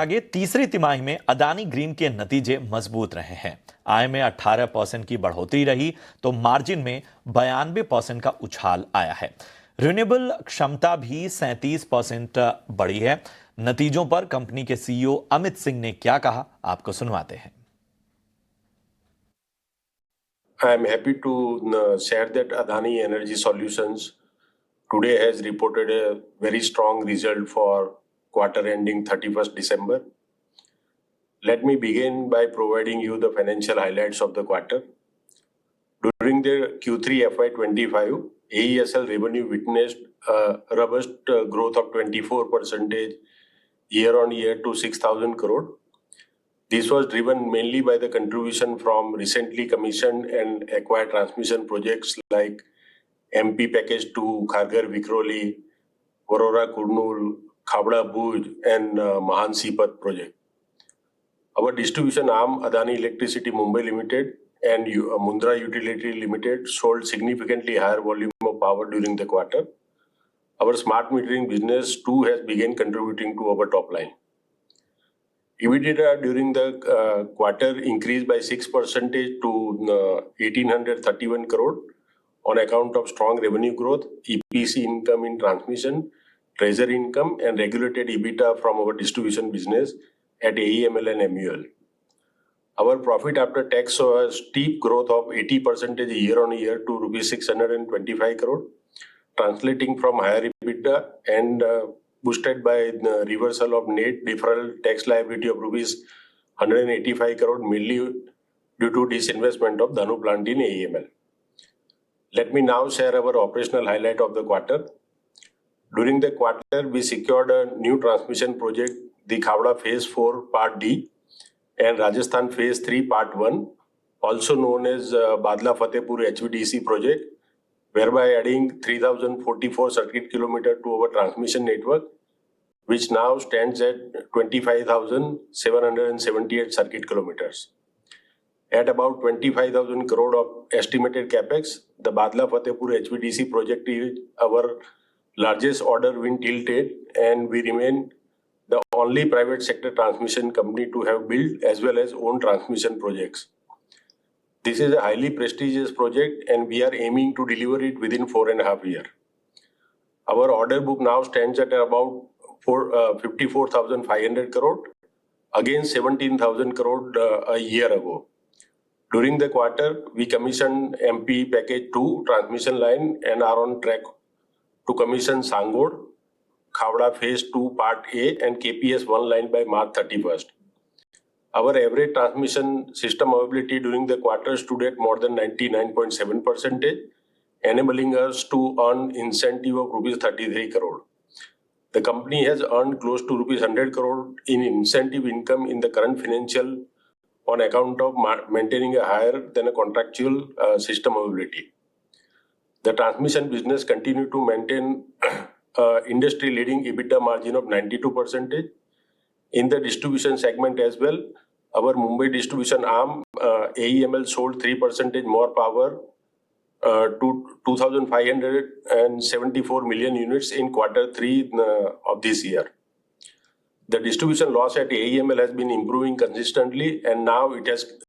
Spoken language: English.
आगे तीसरी तिमाही में अदानी ग्रीन के नतीजे मजबूत रहे हैं। आय में 18% की बढ़ोतरी रही तो मार्जिन में 92% का उछाल आया है। रिन्यूएबल क्षमता भी 37% बढ़ी है। नतीजों पर कंपनी के सीईओ अमित सिंह ने क्या कहा, आपको सुनवाते हैं। I am happy to share that Adani Energy Solutions today has reported a very strong result for quarter ending 31st December. Let me begin by providing you the financial highlights of the quarter. During the Q3 FY25, AESL revenue witnessed a robust growth of 24% year on year to 6,000 crore. This was driven mainly by the contribution from recently commissioned and acquired transmission projects like MP Package 2, Kharghar Vikhroli, Warora Kurnool, Khavda Bhuj, and Mahan Sipat project. Our distribution arm, Adani Electricity Mumbai Limited and Mundra Utility Limited, sold significantly higher volume of power during the quarter. Our smart metering business too has begun contributing to our top line. EBITDA during the quarter increased by 6% to 1,831 crore on account of strong revenue growth, EPC income in transmission, treasury income, and regulated EBITDA from our distribution business at AEML and MUL. Our profit after tax saw a steep growth of 80% year on year to rupees 625 crore, translating from higher EBITDA and boosted by the reversal of net deferral tax liability of rupees 185 crore, mainly due to disinvestment of Dahanu plant in AEML. Let me now share our operational highlight of the quarter. During the quarter, we secured a new transmission project, the Khavda Phase 4 Part D and Rajasthan Phase 3 Part 1, also known as Badla Fatehpur HVDC project, whereby adding 3,044 circuit kilometers to our transmission network, which now stands at 25,778 circuit kilometers. At about 25,000 crore of estimated capex, the Badla Fatehpur HVDC project is our largest order win till date, and we remain the only private sector transmission company to have built as well as owned transmission projects. This is a highly prestigious project and we are aiming to deliver it within 4.5 years. Our order book now stands at about 54,500 crore against 17,000 crore a year ago. During the quarter, we commissioned MP Package 2 transmission line and are on track to commission Sangod, Khavda Phase 2 Part A and KPS 1 line by March 31st. Our average transmission system availability during the quarter stood at more than 99.7%, enabling us to earn incentive of rupees 33 crore. The company has earned close to rupees 100 crore in incentive income in the current financial on account of maintaining a higher than a contractual system availability. The transmission business continued to maintain industry-leading EBITDA margin of 92%. In the distribution segment as well, our Mumbai distribution arm, AEML, sold 3% more power to 2,574 million units in quarter 3 of this year. The distribution loss at AEML has been improving consistently and now it has